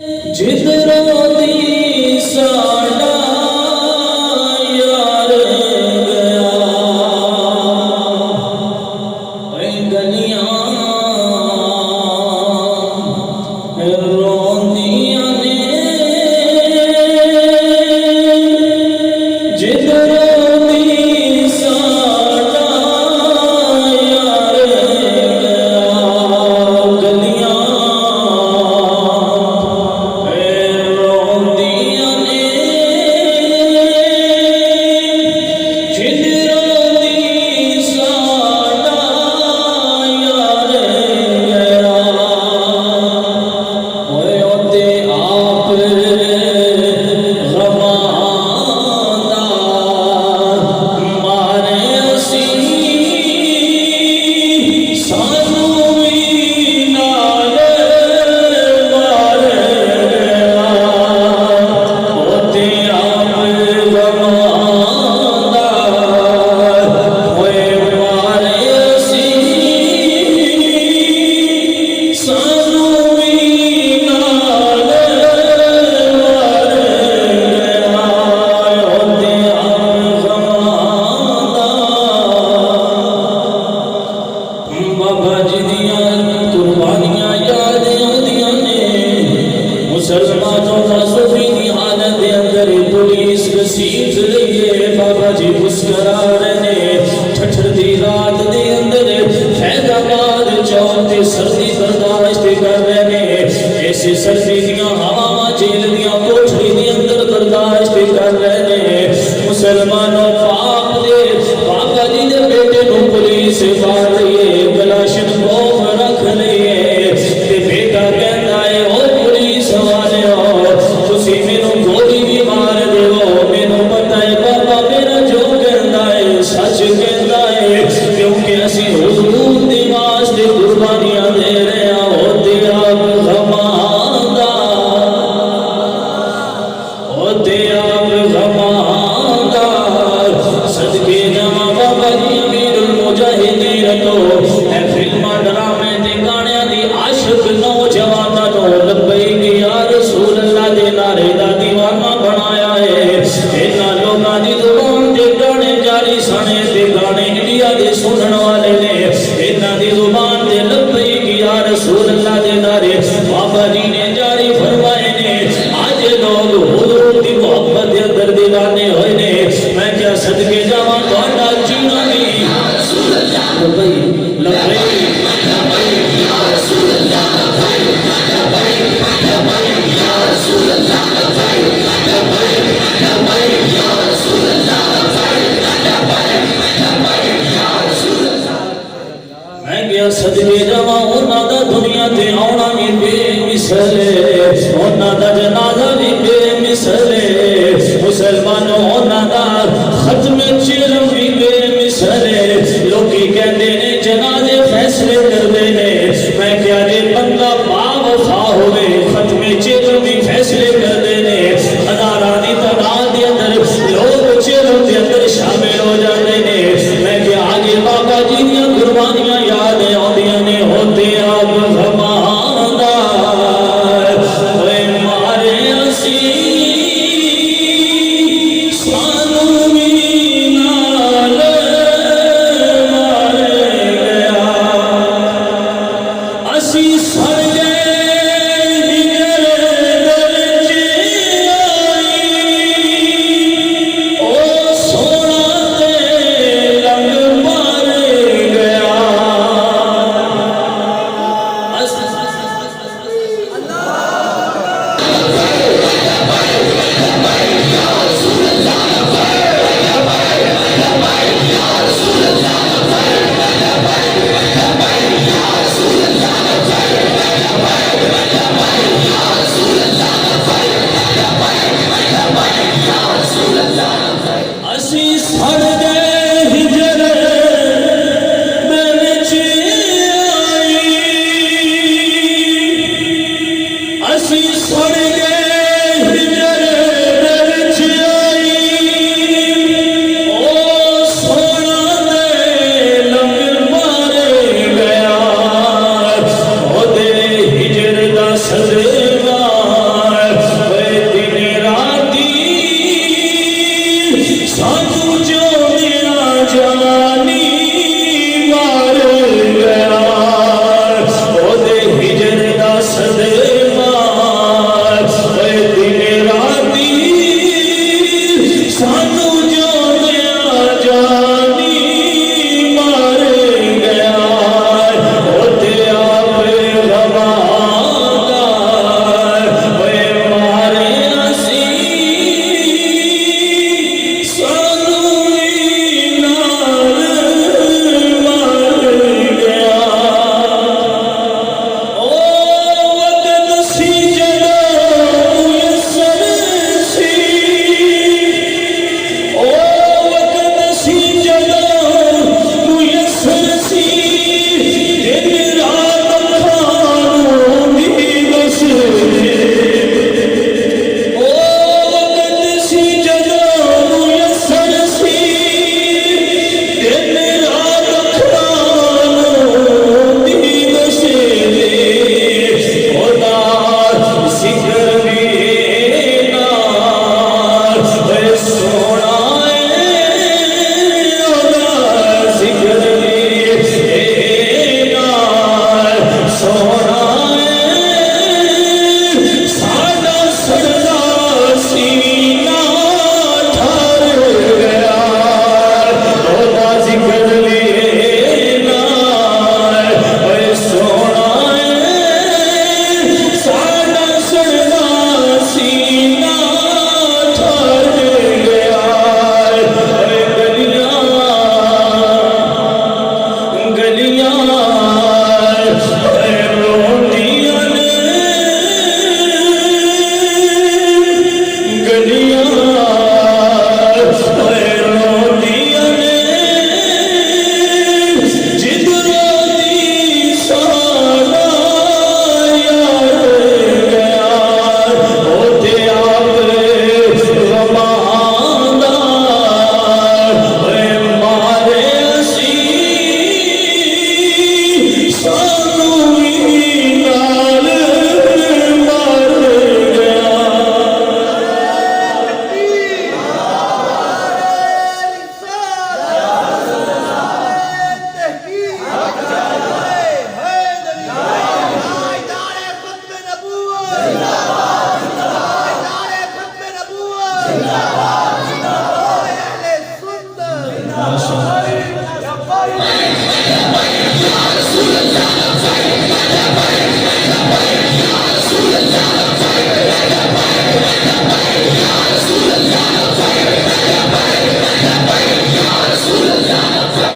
जिधरों दी साड़ा यार गया गलियां रोंदियां ने जिधरों दी साड़ा यार गया गलियां मुसलमानों का सुफी की हालत के अंदर पुलिस घसीट लईए बाबा जी मुस्करा रहे ठठर दी रात के अंदर फैजाबाद चौक ते सर्दी बर्दाश्त कर रहे ऐसे सर्दी दियां हवावां जेल दियां कोठरी के अंदर बर्दाश्त कर रहे मुसलमानों पाप दे बाबा जी दे बेटे को पुलिस मार रही है गलाशन खौफ रख लिए ते बेटा कहता है ओ पुलिस वाले हो तुसी मैनू गोली भी मार देवो मैनू पता है बाबा मेरा जो कहता है सच कहता है क्योंकि असी हुजूर दी वास्ते कुर्बानियां दे रहे हैं होते आप गमादा होते आप गमादा सदके जावा बाबा जी अमीरुल मुजाहिदीन तो है फिल्मां ड्रामे ते गाणियां दी आशिक नौजवानां नो लब्बैक या रसूल अल्लाह दे नारे दा दीवाना बनाया है इन्हां लोकां दी जुबान ते गाने जारी सने ते गाने इंडिया दे सुनन वाले ने इन्हां दी जुबान ते लब्बैक या रसूल अल्लाह दे नारे बाबा जी ने जारी फरमाए ने आज लोग हुजूर दी मोहब्बत दे अंदर दीवाने होए ने मैं क्या सदके जावां तुहाडा जीना नहीं रसूल अल्लाह लब्बैक लब्बैक या रसूल अल्लाह लब्बैक लब्बैक या रसूल अल्लाह लब्बैक लब्बैक या रसूल अल्लाह लब्बैक या रसूल अल्लाह मैं गया सदके जावां उन्हां दा दुनिया ते आउणा भी बेमिसाल उन्हां दा जनाजा भी बेमिसाल मुसलमानों उन्हां दा खत्म चिलम भी बेमिसाल लोकी कहंदे ने जनाजे फैसले करदे ने मैं क्या जे बंदा बावफा होवे खत्म चिलम भी फैसले करदे ने हजारां दी तादाद दे अंदर लोग चिलम दे अंदर शामिल हो जाते ने मैं क्या आगे बाबा जी दी कुर्बानियां याद आउंदियां ने होते आप गमादा ओए मारे असी सानू भी नाल मार गया असी सड़ गए हिजर दर च आई ओ सोना ते लंग मार गया असी सड़ गए हिजर दर च आई असी सड़